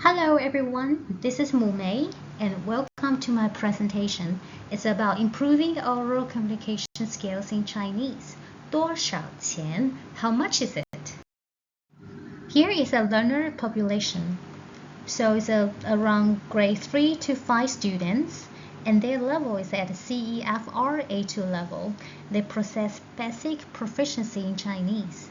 Hello everyone, this is Mu Mei and welcome to my presentation. It's about improving oral communication skills in Chinese. 多少钱? How much is it? Here is a learner population. So it's around grade 3 to 5 students and their level is at CEFR A2 level. They possess basic proficiency in Chinese.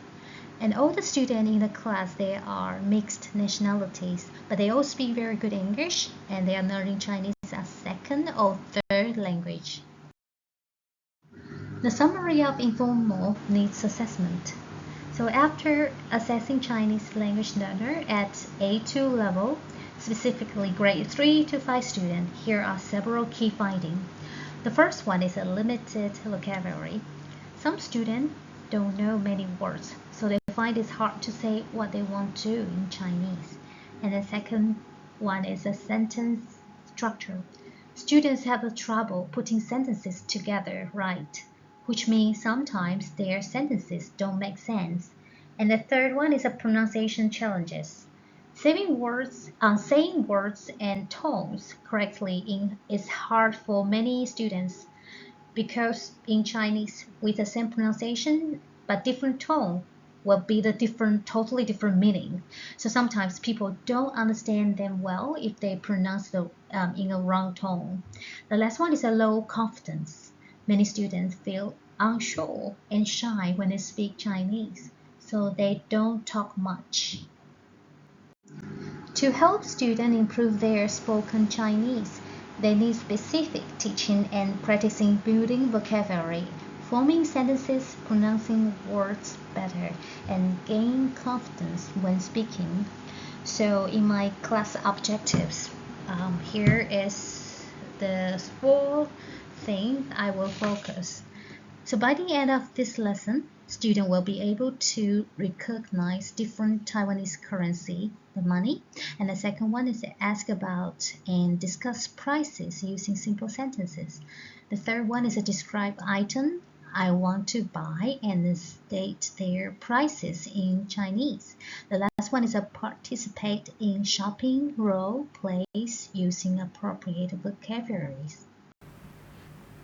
And all the students in the class, they are mixed nationalities, but they all speak very good English and they are learning Chinese as second or third language. The summary of informal needs assessment. So after assessing Chinese language learner at A2 level, specifically grade 3 to 5 students, here are several key findings. The first one is a limited vocabulary. Some students don't know many words, so they find it hard to say what they want to in Chinese. And the second one is a sentence structure. Students have trouble putting sentences together right, which means sometimes their sentences don't make sense. And the third one is a pronunciation challenges. Saying words and tones correctly is hard for many students because in Chinese, with the same pronunciation but different tone will be the totally different meaning. So sometimes people don't understand them well if they pronounce in a wrong tone. The last one is a low confidence. Many students feel unsure and shy when they speak Chinese, so they don't talk much. To help students improve their spoken Chinese, they need specific teaching and practicing building vocabulary, forming sentences, pronouncing words better, and gain confidence when speaking. So in my class objectives, here is the 4 things I will focus. So by the end of this lesson, students will be able to recognize different Taiwanese currency, the money. And the second one is to ask about and discuss prices using simple sentences. The third one is to describe item I want to buy and state their prices in Chinese. The last one is to participate in shopping role plays using appropriate vocabularies.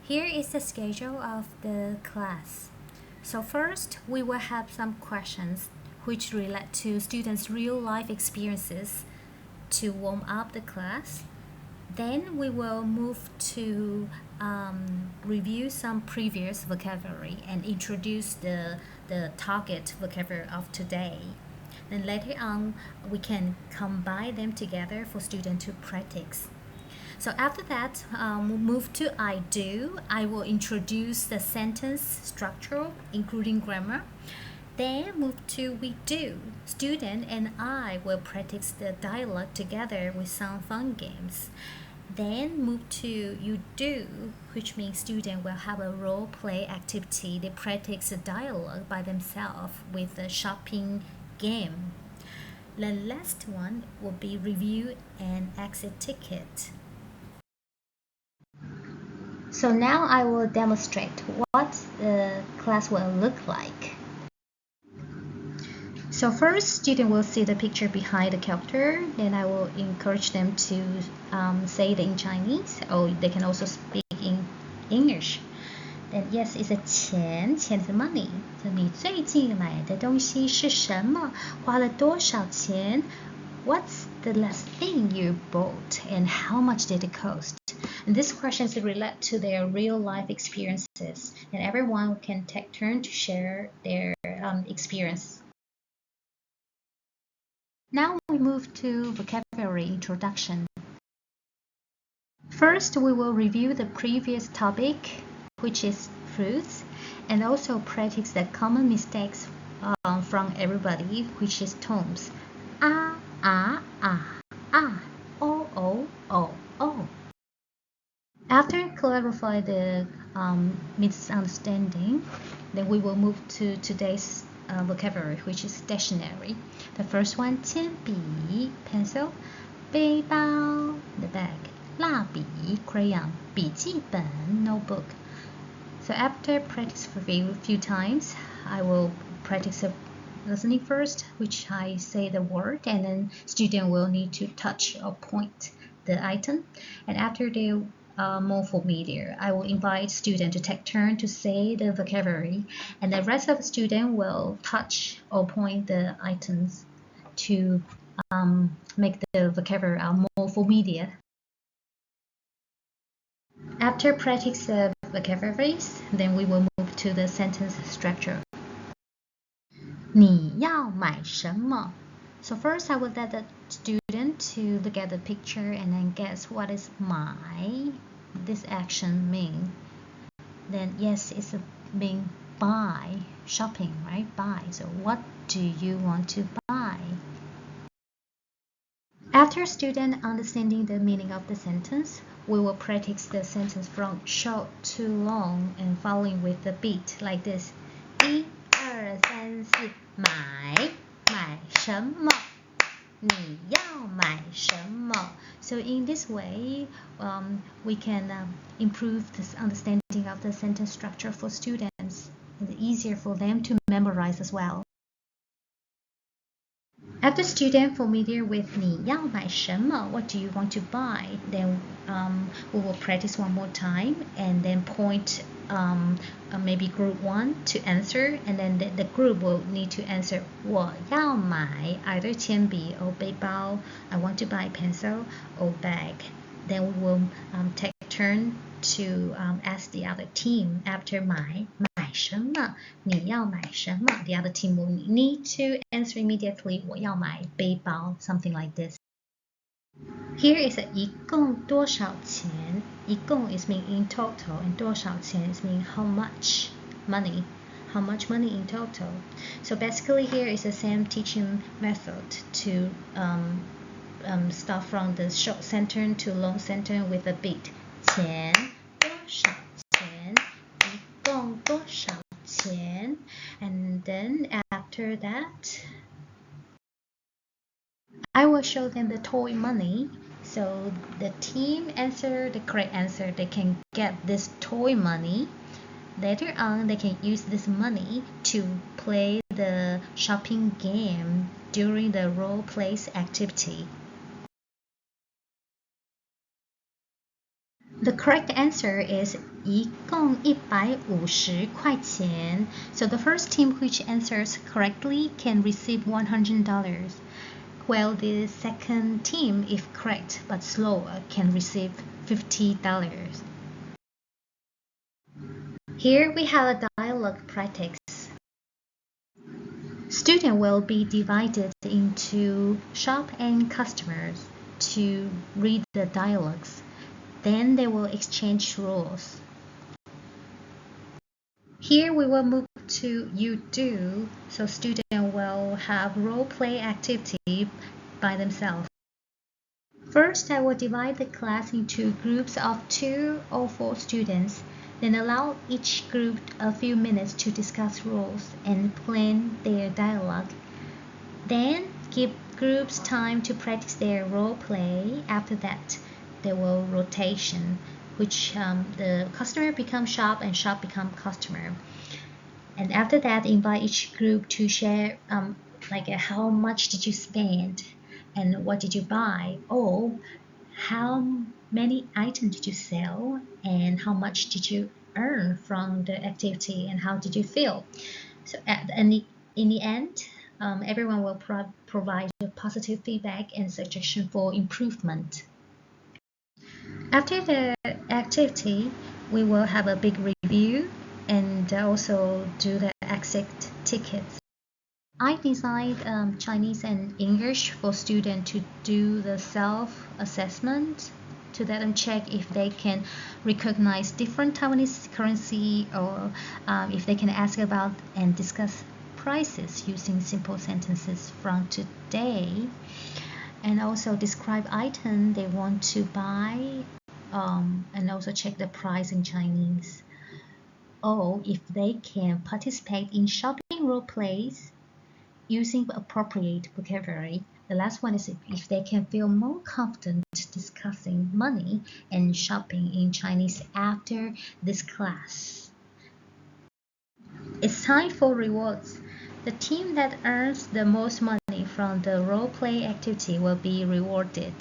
Here is the schedule of the class. So first, we will have some questions which relate to students' real-life experiences to warm up the class. Then we will move to review some previous vocabulary and introduce the target vocabulary of today. Then later on, we can combine them together for students to practice. So after that, we'll move to I do. I will introduce the sentence structure, including grammar. Then move to we do. Student and I will practice the dialogue together with some fun games. Then move to you do, which means student will have a role play activity. They practice the dialogue by themselves with a shopping game. The last one will be review and exit ticket. So now I will demonstrate what the class will look like. So first, students will see the picture behind the character. Then I will encourage them to say it in Chinese, or they can also speak in English. Then yes, it's a 钱 is money. So 你最近买的东西是什么？花了多少钱？ What's the last thing you bought and how much did it cost? And these questions relate to their real-life experiences, and everyone can take turn to share their experience. Now we move to vocabulary introduction. First, we will review the previous topic, which is fruits, and also practice the common mistakes from everybody, which is tones. Ah, ah, ah, oh, oh, oh, oh. After clarify the misunderstanding, then we will move to today's vocabulary, which is stationery. The first one, 铅笔 pencil, 背包 the bag, 蜡笔 crayon, 笔记本 notebook. So after practice for a few times, I will practice listening first, which I say the word, and then student will need to touch or point the item. And after they move for media, I will invite student to take turn to say the vocabulary, and the rest of the student will touch or point the items to make the vocabulary more for media. After practice the vocabularies, then we will move to the sentence structure. 你要买什么? So first I will let the student to look at the picture and then guess what is my, this action mean. Then yes, it's a mean buy, shopping, right? Buy. So what do you want to buy? After student understanding the meaning of the sentence, we will practice the sentence from short to long and following with the beat like this. 1、2、3、4，买什么？你要买什么？ So in this way, we can improve this understanding of the sentence structure for students. It's easier for them to memorize as well. After student familiar with 你要买什么, what do you want to buy? Then we will practice one more time and then point maybe group 1 to answer, and then the group will need to answer 我要买 either 铅笔 or 背包, I want to buy pencil or bag. Then we will take turn to ask the other team after 买什么？你要买什么？ The other team will need to answer immediately 我要买背包 something like this. Here is 一共多少钱？一共 is mean in total, and 多少钱 is mean how much money. How much money in total? So basically here is the same teaching method to start from the short sentence to long sentence with a beat. 钱多少钱？一共多少钱？ And then after that, I will show them the toy money. So the team answer the correct answer, they can get this toy money. Later on, they can use this money to play the shopping game during the role play activity. The correct answer is 一共150块钱. So the first team which answers correctly can receive $100, while the second team, if correct but slower, can receive $50. Here we have a dialogue practice. Students will be divided into shop and customers to read the dialogues. Then they will exchange roles. Here we will move to you do, so students will have role play activity by themselves. First, I will divide the class into groups of 2 or 4 students, then allow each group a few minutes to discuss roles and plan their dialogue. Then give groups time to practice their role play. After that, there will rotation, which the customer become shop and shop become customer. And after that, invite each group to share how much did you spend and what did you buy, or how many items did you sell and how much did you earn from the activity and how did you feel. So in the end, everyone will provide a positive feedback and suggestion for improvement. After the activity, we will have a big review and also do the exit tickets. I designed Chinese and English for students to do the self-assessment to let them check if they can recognize different Taiwanese currency, or if they can ask about and discuss prices using simple sentences from today, and also describe item they want to buy, and also check the price in Chinese. Or if they can participate in shopping role plays using appropriate vocabulary. The last one is if they can feel more confident discussing money and shopping in Chinese after this class. It's time for rewards. The team that earns the most money from the role play activity will be rewarded.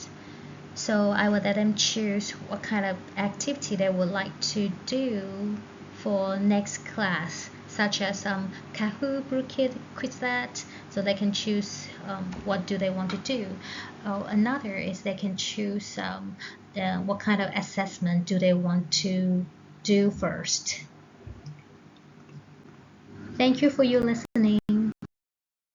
So I will let them choose what kind of activity they would like to do for next class, such as Kahoot, Brookit, Quizlet. So they can choose what do they want to do. Another is they can choose what kind of assessment do they want to do first. Thank you for your listening.